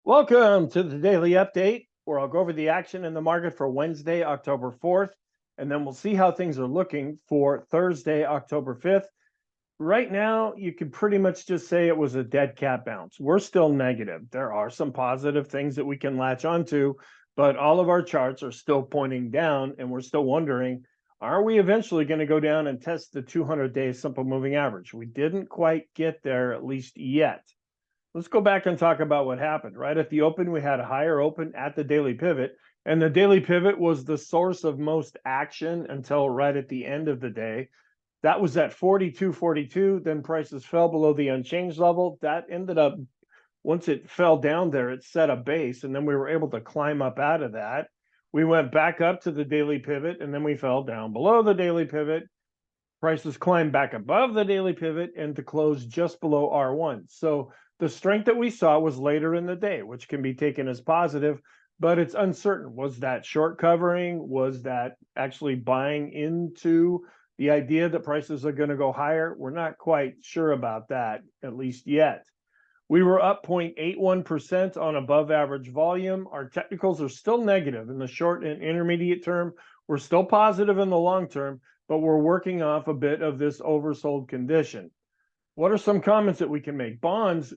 Welcome to the daily update, where I'll go over the action in the market for Wednesday, October 4th, and then we'll see how things are looking for Thursday, October 5th. Right now, you can pretty much just say it was a dead cat bounce. We're still negative. There are some positive things that we can latch onto, but all of our charts are still pointing down, and we're still wondering, are we eventually going to go down and test the 200-day simple moving average? We didn't quite get there, at least yet. Let's go back and talk about what happened. Right at the open, we had a higher open at the daily pivot, and the daily pivot was the source of most action until right at the end of the day. That was at 42.42. Then prices fell below the unchanged level. That ended up, once it fell down there, it set a base, and then we were able to climb up out of that. We went back up to the daily pivot, and then we fell down below the daily pivot. Prices climbed back above the daily pivot and to close just below R1. So the strength that we saw was later in the day, which can be taken as positive, but it's uncertain. Was that short covering? Was that actually buying into the idea that prices are going to go higher? We're not quite sure about that, at least yet. We were up 0.81% on above average volume. Our technicals are still negative in the short and intermediate term. We're still positive in the long term, but we're working off a bit of this oversold condition. What are some comments that we can make? Bonds,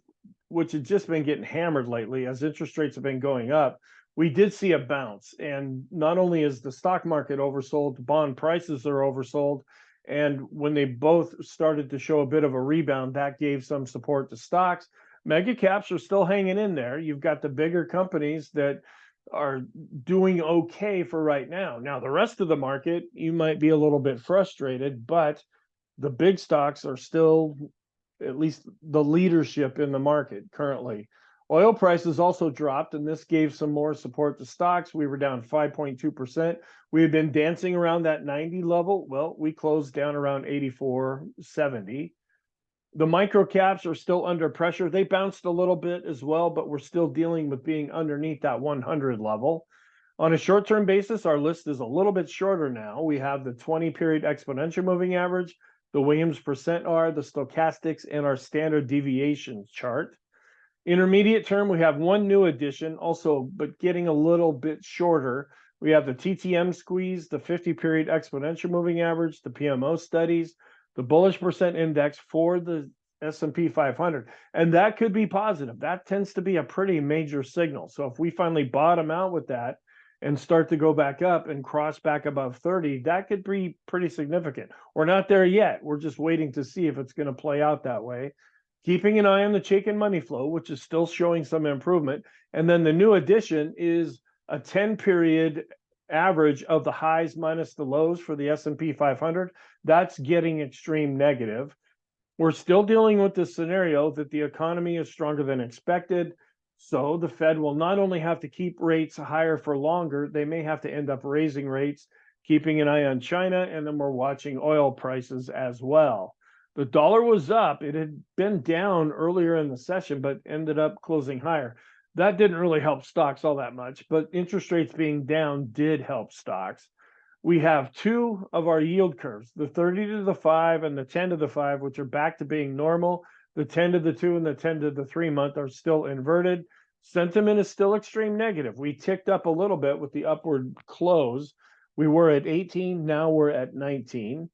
which have just been getting hammered lately as interest rates have been going up, we did see a bounce. And not only is the stock market oversold, bond prices are oversold. And when they both started to show a bit of a rebound, that gave some support to stocks. Mega caps are still hanging in there. You've got the bigger companies that are doing okay for right now. Now, the rest of the market, you might be a little bit frustrated, but the big stocks are still at least the leadership in the market currently. Oil prices also dropped, and this gave some more support to stocks. We were down 5.2%. We had been dancing around that 90 level. Well, we closed down around 84.70. The micro caps are still under pressure. They bounced a little bit as well, but we're still dealing with being underneath that 100 level. On a short-term basis, our list is a little bit shorter now. We have the 20-period exponential moving average, the Williams percent R, the stochastics, and our standard deviation chart. Intermediate term, we have one new addition also, but getting a little bit shorter. We have the TTM squeeze, the 50-period exponential moving average, the PMO studies, the bullish percent index for the S&P 500. And that could be positive. That tends to be a pretty major signal. So if we finally bottom out with that and start to go back up and cross back above 30, that could be pretty significant. We're not there yet. We're just waiting to see if it's going to play out that way. Keeping an eye on the Chaikin money flow, which is still showing some improvement. And then the new addition is a 10-period average of the highs minus the lows for the S&P 500. That's getting extreme negative. We're still dealing with this scenario that the economy is stronger than expected. So the Fed will not only have to keep rates higher for longer, they may have to end up raising rates, keeping an eye on China, and then we're watching oil prices as well. The dollar was up. It had been down earlier in the session, but ended up closing higher. That didn't really help stocks all that much, but interest rates being down did help stocks. We have two of our yield curves, the 30 to the 5 and the 10 to the 5, which are back to being normal. The 10 to the 2 and the 10 to the 3 month are still inverted. Sentiment is still extreme negative. We ticked up a little bit with the upward close. We were at 18, now we're at 19.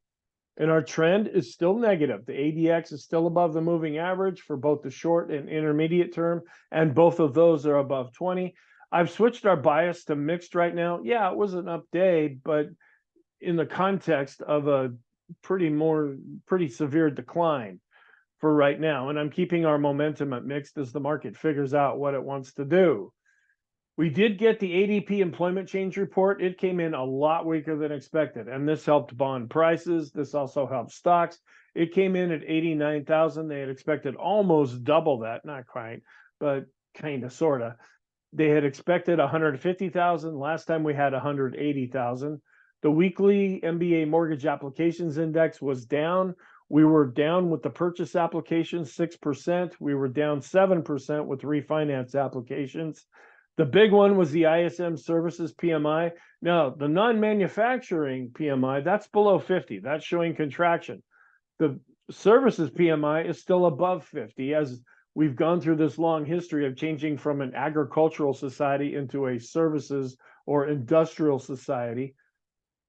And our trend is still negative. The ADX is still above the moving average for both the short and intermediate term, and both of those are above 20. I've switched our bias to mixed right now. Yeah, it was an up day, but in the context of a pretty severe decline for right now. And I'm keeping our momentum at mixed as the market figures out what it wants to do. We did get the ADP employment change report. It came in a lot weaker than expected, and this helped bond prices. This also helped stocks. It came in at 89,000. They had expected almost double that, not quite, but kind of, sort of. They had expected 150,000. Last time we had 180,000. The weekly MBA mortgage applications index was down. We were down with the purchase applications 6%. We were down 7% with refinance applications. The big one was the ISM services PMI. Now, the non-manufacturing PMI, that's below 50. That's showing contraction. The services PMI is still above 50, as we've gone through this long history of changing from an agricultural society into a services or industrial society.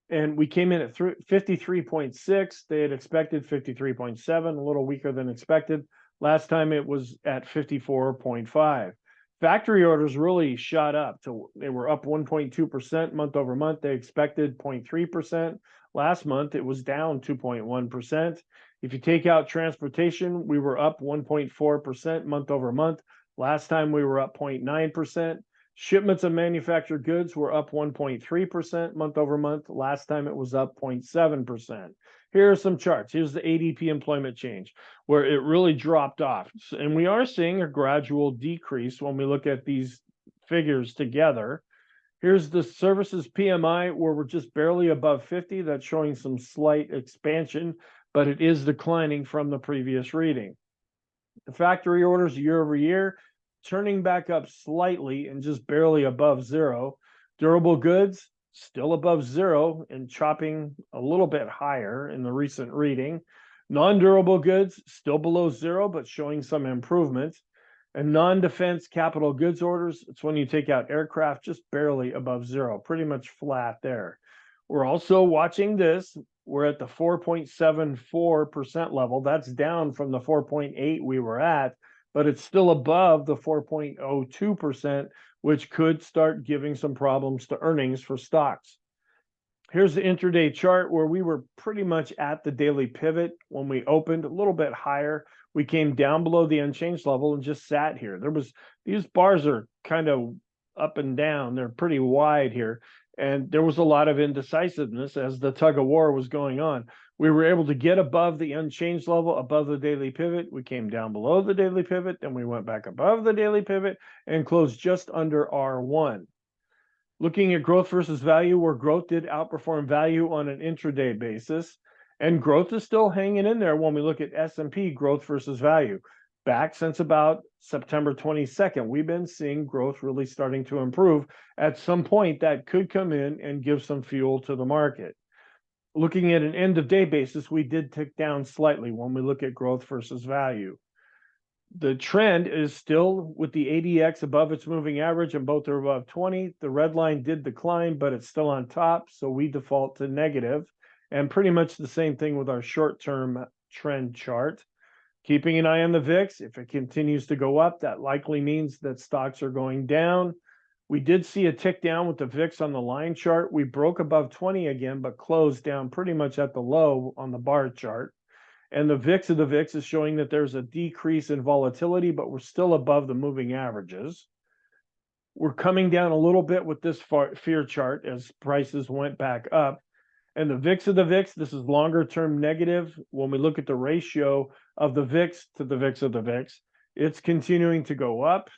And we came in at 53.6. They had expected 53.7, a little weaker than expected. Last time it was at 54.5. Factory orders really shot up they were up 1.2% month over month. They expected 0.3%. Last month, it was down 2.1%. If you take out transportation, we were up 1.4% month over month. Last time we were up 0.9%. Shipments of manufactured goods were up 1.3% month over month. Last time it was up 0.7%. Here are some charts. Here's the ADP employment change, where it really dropped off. And we are seeing a gradual decrease when we look at these figures together. Here's the services PMI, where we're just barely above 50. That's showing some slight expansion, but it is declining from the previous reading. The factory orders year over year, turning back up slightly and just barely above zero. Durable goods, still above zero and chopping a little bit higher in the recent reading. Non-durable goods, still below zero, but showing some improvement. And non-defense capital goods orders, it's when you take out aircraft, just barely above zero, pretty much flat there. We're also watching this. We're at the 4.74% level. That's down from the 4.8 we were at, but it's still above the 4.02%, which could start giving some problems to earnings for stocks. Here's the intraday chart where we were pretty much at the daily pivot when we opened, a little bit higher. We came down below the unchanged level and just sat here. These bars are kind of up and down. They're pretty wide here. And there was a lot of indecisiveness as the tug of war was going on. We were able to get above the unchanged level, above the daily pivot. We came down below the daily pivot, then we went back above the daily pivot and closed just under R1. Looking at growth versus value, where growth did outperform value on an intraday basis, and growth is still hanging in there when we look at S&P growth versus value. Back since about September 22nd, we've been seeing growth really starting to improve. At some point, that could come in and give some fuel to the market. Looking at an end of day basis, we did tick down slightly when we look at growth versus value. The trend is still with the ADX above its moving average, and both are above 20. The red line did decline, but it's still on top, so we default to negative. And pretty much the same thing with our short-term trend chart. Keeping an eye on the VIX. If it continues to go up, that likely means that stocks are going down. We did see a tick down with the VIX on the line chart. We broke above 20 again, but closed down pretty much at the low on the bar chart. And the VIX of the VIX is showing that there's a decrease in volatility, but we're still above the moving averages. We're coming down a little bit with this fear chart as prices went back up. And the VIX of the VIX, this is longer term negative. When we look at the ratio of the VIX to the VIX of the VIX, it's continuing to go up.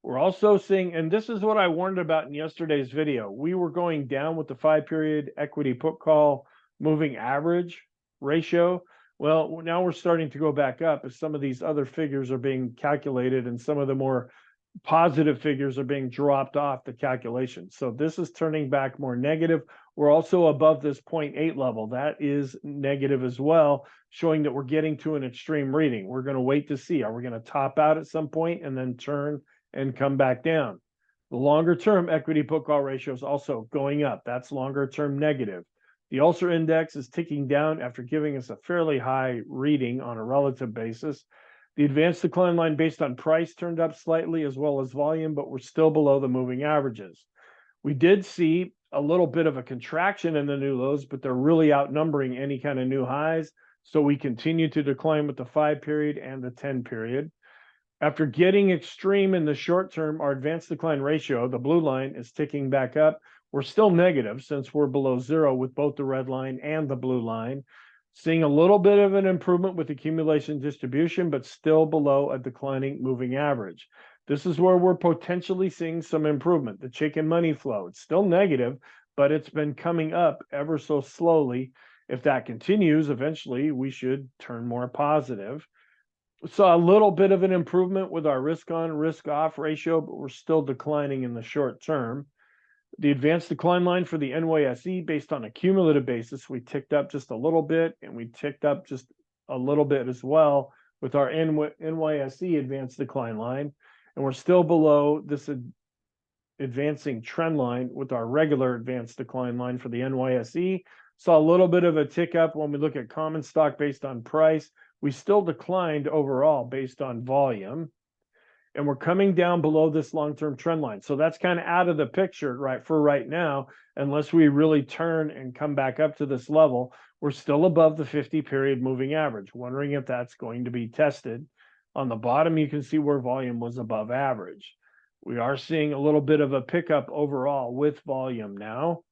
We're also seeing, and this is what I warned about in yesterday's video, we were going down with the 5-period equity put call moving average ratio. Well, now we're starting to go back up as some of these other figures are being calculated and some of the more positive figures are being dropped off the calculation. So this is turning back more negative. We're also above this 0.8 level. That is negative as well, showing that we're getting to an extreme reading. We're going to wait to see. Are we going to top out at some point and then turn and come back down? The longer term equity put call ratio is also going up. That's longer term negative. The Ulcer Index is ticking down after giving us a fairly high reading on a relative basis. The advanced decline line based on price turned up slightly as well as volume, but we're still below the moving averages. We did see a little bit of a contraction in the new lows, but they're really outnumbering any kind of new highs. So we continue to decline with the 5-period and the 10-period. After getting extreme in the short term, our advanced decline ratio, the blue line, is ticking back up. We're still negative since we're below zero with both the red line and the blue line. Seeing a little bit of an improvement with accumulation distribution, but still below a declining moving average. This is where we're potentially seeing some improvement. The chicken money flow, it's still negative, but it's been coming up ever so slowly. If that continues, eventually we should turn more positive. We saw a little bit of an improvement with our risk on, risk off ratio, but we're still declining in the short term. The advanced decline line for the NYSE based on a cumulative basis, we ticked up just a little bit, and we ticked up just a little bit as well with our NYSE advanced decline line, and we're still below this advancing trend line with our regular advanced decline line for the NYSE. Saw a little bit of a tick up when we look at common stock based on price. We still declined overall based on volume, and we're coming down below this long-term trend line. So that's kind of out of the picture right now, unless we really turn and come back up to this level. We're still above the 50-period moving average, wondering if that's going to be tested. On the bottom, you can see where volume was above average. We are seeing a little bit of a pickup overall with volume now.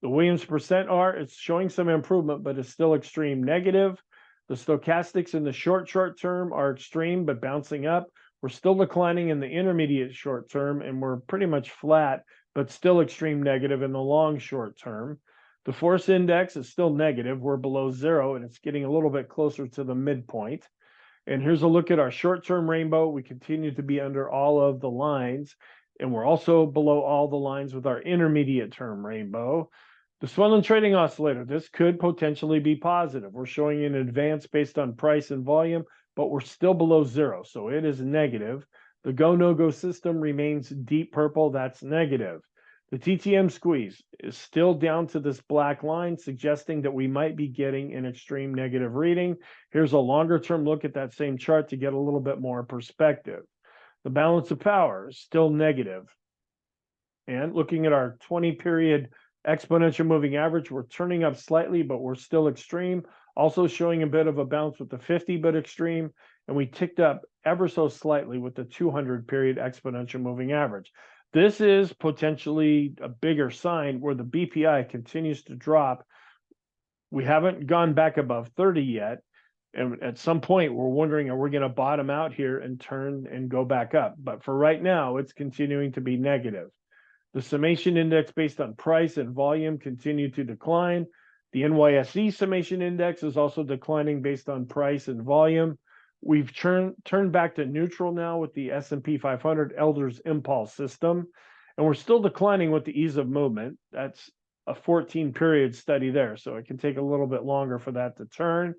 The Williams percent R, it's showing some improvement, but it's still extreme negative. The stochastics in the short term are extreme, but bouncing up. We're still declining in the intermediate short term, and we're pretty much flat, but still extreme negative in the long short term. The force index is still negative. We're below zero, and it's getting a little bit closer to the midpoint. And here's a look at our short-term rainbow. We continue to be under all of the lines, and we're also below all the lines with our intermediate term rainbow. The Swenlin trading oscillator, this could potentially be positive. We're showing an advance based on price and volume, but we're still below zero, so it is negative. The go, no-go system remains deep purple. That's negative. The TTM squeeze is still down to this black line, suggesting that we might be getting an extreme negative reading. Here's a longer-term look at that same chart to get a little bit more perspective. The balance of power is still negative. And looking at our 20-period exponential moving average, we're turning up slightly, but we're still extreme. Also showing a bit of a bounce with the 50, but extreme. And we ticked up ever so slightly with the 200-period exponential moving average. This is potentially a bigger sign where the BPI continues to drop. We haven't gone back above 30 yet. And at some point, we're wondering, are we going to bottom out here and turn and go back up? But for right now, it's continuing to be negative. The summation index based on price and volume continue to decline. The NYSE summation index is also declining based on price and volume. We've turned back to neutral now with the S&P 500 Elders Impulse system, and we're still declining with the ease of movement. That's a 14-period study there, so it can take a little bit longer for that to turn.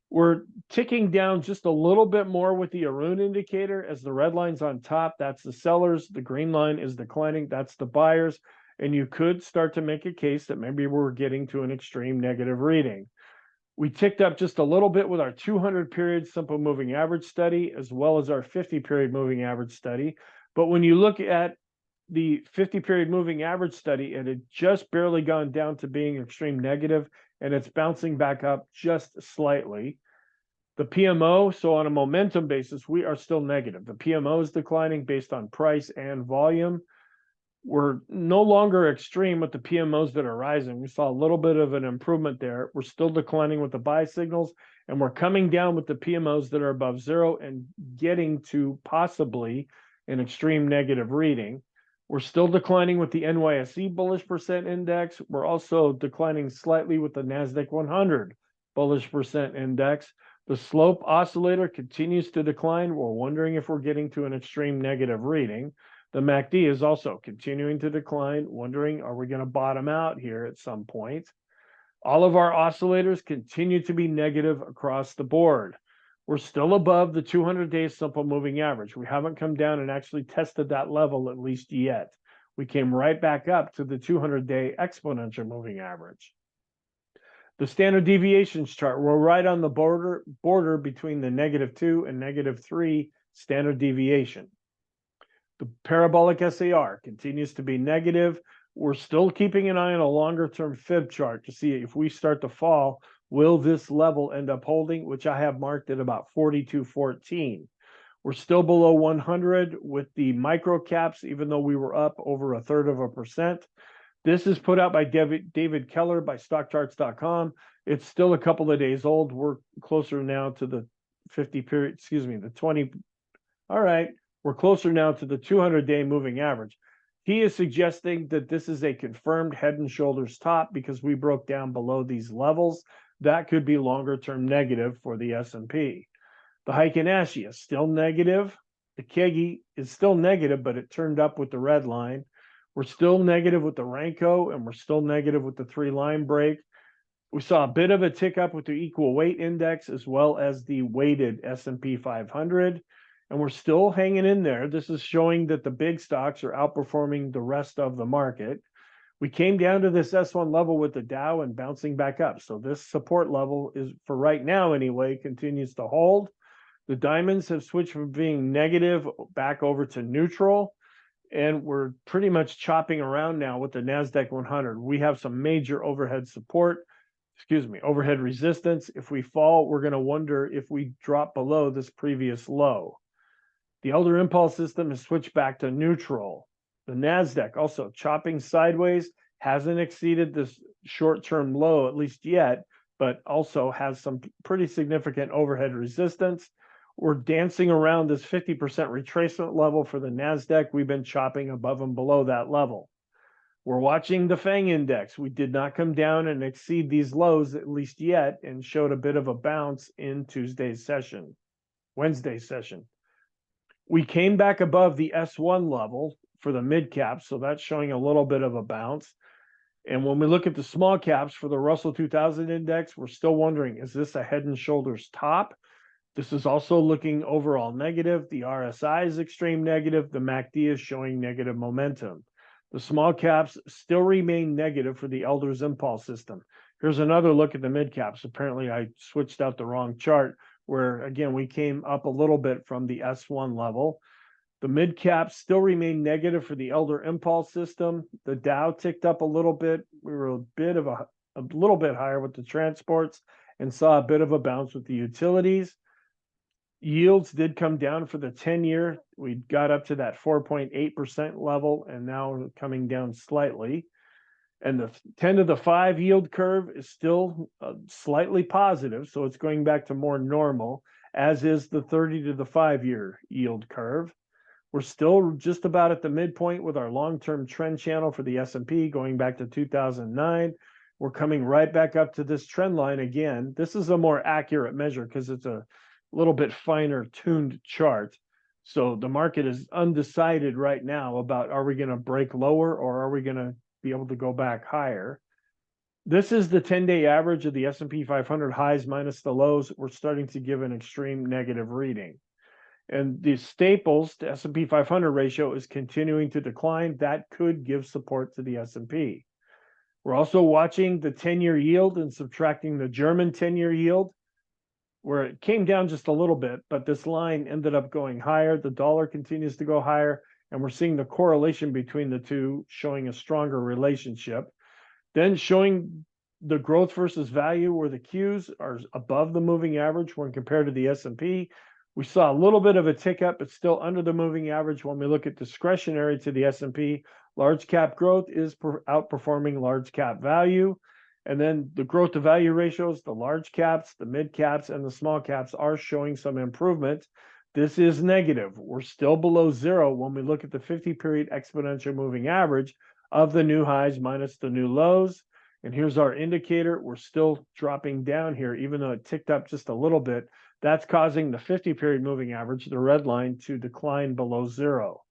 We're ticking down just a little bit more with the Erin indicator as the red line's on top. That's the sellers. The green line is declining. That's the buyers. And you could start to make a case that maybe we're getting to an extreme negative reading. We ticked up just a little bit with our 200-period simple moving average study, as well as our 50-period moving average study. But when you look at the 50-period moving average study, it had just barely gone down to being extreme negative, and it's bouncing back up just slightly. The PMO, so on a momentum basis, we are still negative. The PMO is declining based on price and volume. We're no longer extreme with the PMOs that are rising. We saw a little bit of an improvement there. We're still declining with the buy signals, and we're coming down with the PMOs that are above zero and getting to possibly an extreme negative reading. We're still declining with the NYSE bullish percent index. We're also declining slightly with the NASDAQ 100 bullish percent index. The slope oscillator continues to decline. We're wondering if we're getting to an extreme negative reading. The MACD is also continuing to decline, wondering, are we going to bottom out here at some point? All of our oscillators continue to be negative across the board. We're still above the 200-day simple moving average. We haven't come down and actually tested that level at least yet. We came right back up to the 200-day exponential moving average. The standard deviations chart, we're right on the border between the -2 and -3 standard deviation. The parabolic SAR continues to be negative. We're still keeping an eye on a longer-term fib chart to see if we start to fall, will this level end up holding, which I have marked at about 42.14. We're still below 100 with the micro caps, even though we were up over 1/3%. This is put out by David Keller by StockCharts.com. It's still a couple of days old. We're closer now to the 50-period, the 20. All right, we're closer now to the 200-day moving average. He is suggesting that this is a confirmed head and shoulders top because we broke down below these levels. That could be longer-term negative for the S&P. The Heikin Ashi is still negative. The Kegi is still negative, but it turned up with the red line. We're still negative with the Renko, and we're still negative with the 3-line break. We saw a bit of a tick up with the equal weight index as well as the weighted S&P 500, and we're still hanging in there. This is showing that the big stocks are outperforming the rest of the market. We came down to this S1 level with the Dow and bouncing back up. So this support level is, for right now anyway, continues to hold. The diamonds have switched from being negative back over to neutral, and we're pretty much chopping around now with the NASDAQ 100. We have some major overhead support, overhead resistance. If we fall, we're going to wonder if we drop below this previous low. The Elder Impulse system has switched back to neutral. The NASDAQ also chopping sideways, hasn't exceeded this short-term low, at least yet, but also has some pretty significant overhead resistance. We're dancing around this 50% retracement level for the NASDAQ. We've been chopping above and below that level. We're watching the FANG index. We did not come down and exceed these lows, at least yet, and showed a bit of a bounce in Wednesday's session. We came back above the S1 level for the mid caps, so that's showing a little bit of a bounce. And when we look at the small caps for the Russell 2000 index, we're still wondering, is this a head and shoulders top? This is also looking overall negative. The RSI is extreme negative. The MACD is showing negative momentum. The small caps still remain negative for the Elder's Impulse system. Here's another look at the mid caps. Apparently, I switched out the wrong chart, where again, we came up a little bit from the S1 level. The mid caps still remain negative for the Elder Impulse system. The Dow ticked up a little bit. We were a little bit higher with the transports and saw a bit of a bounce with the utilities. Yields did come down for the 10-year. We got up to that 4.8% level, and now we're coming down slightly. And the 10 to the 5 yield curve is still slightly positive, so it's going back to more normal, as is the 30 to the 5-year yield curve. We're still just about at the midpoint with our long-term trend channel for the S&P going back to 2009. We're coming right back up to this trend line again. This is a more accurate measure because it's a little bit finer tuned chart. So the market is undecided right now about, are we going to break lower or are we going to be able to go back higher? This is the 10-day average of the S&P 500 highs minus the lows. We're starting to give an extreme negative reading. And the staples to S&P 500 ratio is continuing to decline. That could give support to the S&P. We're also watching the 10-year yield and subtracting the German 10-year yield, where it came down just a little bit, but this line ended up going higher. The dollar continues to go higher, and we're seeing the correlation between the two showing a stronger relationship. Then showing the growth versus value, where the Qs are above the moving average when compared to the S&P. We saw a little bit of a tick up, but still under the moving average when we look at discretionary to the S&P. Large cap growth is outperforming large cap value. And then the growth to value ratios, the large caps, the mid caps, and the small caps are showing some improvement. This is negative. We're still below zero when we look at the 50-period exponential moving average of the new highs minus the new lows. And here's our indicator. We're still dropping down here, even though it ticked up just a little bit. That's causing the 50-period moving average, the red line, to decline below zero.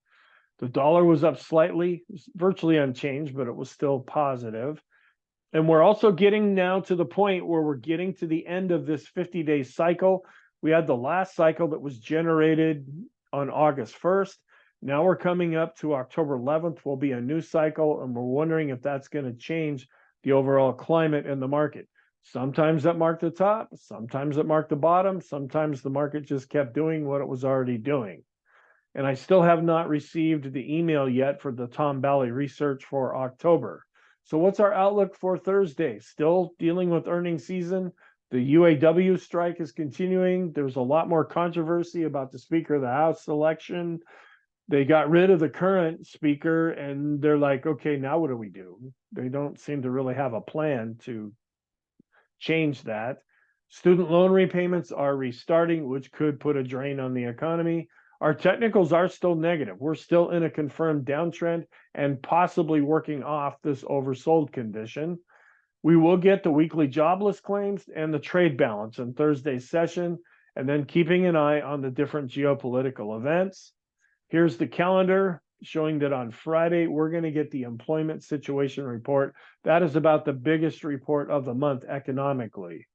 The dollar was up slightly, virtually unchanged, but it was still positive. And we're also getting now to the point where we're getting to the end of this 50-day cycle. We had the last cycle that was generated on August 1st. Now we're coming up to October 11th, will be a new cycle, and we're wondering if that's going to change the overall climate in the market. Sometimes it marked the top, sometimes it marked the bottom, sometimes the market just kept doing what it was already doing. And I still have not received the email yet for the Tom Bowley research for October. So what's our outlook for Thursday? Still dealing with earnings season. The UAW strike is continuing. There's a lot more controversy about the Speaker of the House election. They got rid of the current speaker, and they're like, okay, now what do we do? They don't seem to really have a plan to change that. Student loan repayments are restarting, which could put a drain on the economy. Our technicals are still negative. We're still in a confirmed downtrend and possibly working off this oversold condition. We will get the weekly jobless claims and the trade balance in Thursday's session, and then keeping an eye on the different geopolitical events. Here's the calendar. showing that on Friday, we're going to get the employment situation report. That is about the biggest report of the month economically.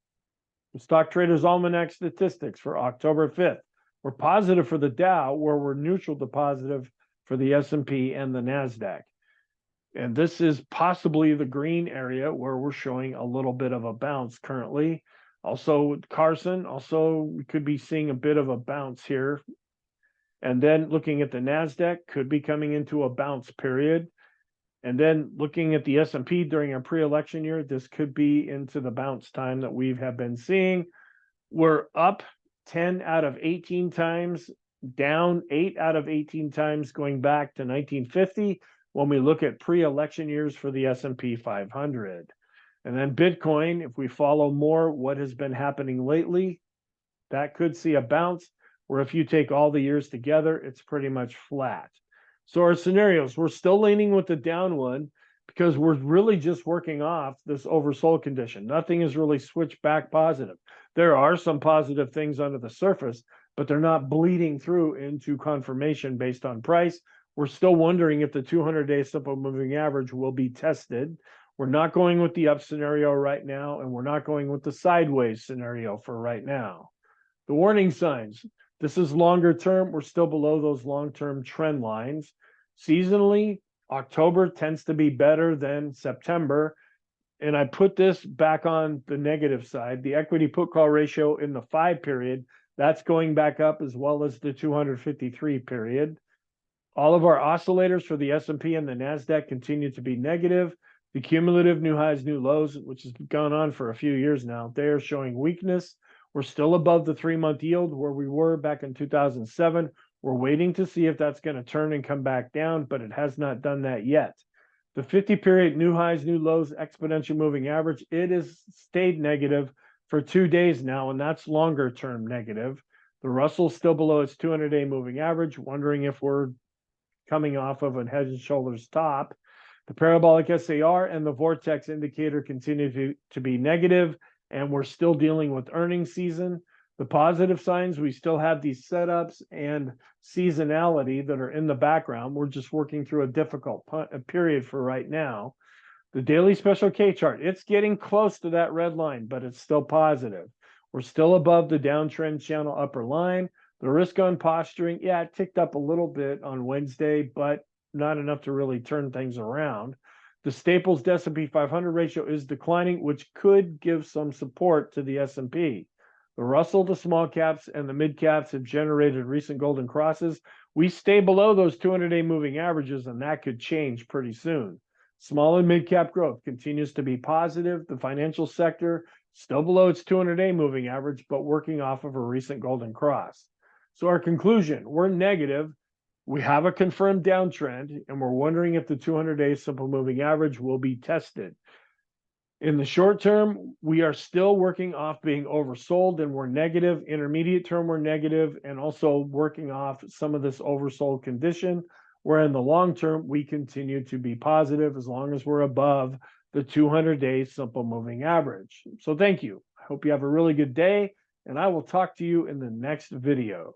The Stock Traders Almanac statistics for October 5th. We're positive for the Dow, where we're neutral to positive for the S&P and the NASDAQ. And this is possibly the green area where we're showing a little bit of a bounce currently. Also, Carson, we could be seeing a bit of a bounce here. And then looking at the NASDAQ, could be coming into a bounce period. And then looking at the S&P during a pre-election year, this could be into the bounce time that we have been seeing. We're up 10 out of 18 times, down 8 out of 18 times going back to 1950 when we look at pre-election years for the S&P 500. And then Bitcoin, if we follow more what has been happening lately, that could see a bounce, where if you take all the years together, it's pretty much flat. So our scenarios, we're still leaning with the down one because we're really just working off this oversold condition. Nothing has really switched back positive. There are some positive things under the surface, but they're not bleeding through into confirmation based on price. We're still wondering if the 200-day simple moving average will be tested. We're not going with the up scenario right now, and we're not going with the sideways scenario for right now. The warning signs. This is longer term. We're still below those long-term trend lines. Seasonally, October tends to be better than September. And I put this back on the negative side. The equity put call ratio in the 5 period, that's going back up, as well as the 253 period. All of our oscillators for the S&P and the NASDAQ continue to be negative. The cumulative new highs, new lows, which has gone on for a few years now, they are showing weakness. We're still above the 3-month yield where we were back in 2007. We're waiting to see if that's going to turn and come back down, but it has not done that yet. The 50-period new highs, new lows, exponential moving average, it has stayed negative for 2 days now, and that's longer term negative. The Russell's still below its 200-day moving average, wondering if we're coming off of a head and shoulders top. The parabolic SAR and the vortex indicator continue to be negative, and we're still dealing with earnings season. The positive signs, we still have these setups and seasonality that are in the background. We're just working through a difficult period for right now. The daily special K chart, it's getting close to that red line, but it's still positive. We're still above the downtrend channel upper line. The risk on posturing, yeah, it ticked up a little bit on Wednesday, but not enough to really turn things around. The Staples to S&P 500 ratio is declining, which could give some support to the S&P. The Russell, the small caps, and the mid caps have generated recent golden crosses. We stay below those 200-day moving averages, and that could change pretty soon. Small and mid cap growth continues to be positive. The financial sector still below its 200-day moving average, but working off of a recent golden cross. So our conclusion, we're negative. We have a confirmed downtrend, and we're wondering if the 200-day simple moving average will be tested. In the short term, we are still working off being oversold, and we're negative. Intermediate term, we're negative, and also working off some of this oversold condition, where in the long term, we continue to be positive as long as we're above the 200-day simple moving average. So thank you. I hope you have a really good day, and I will talk to you in the next video.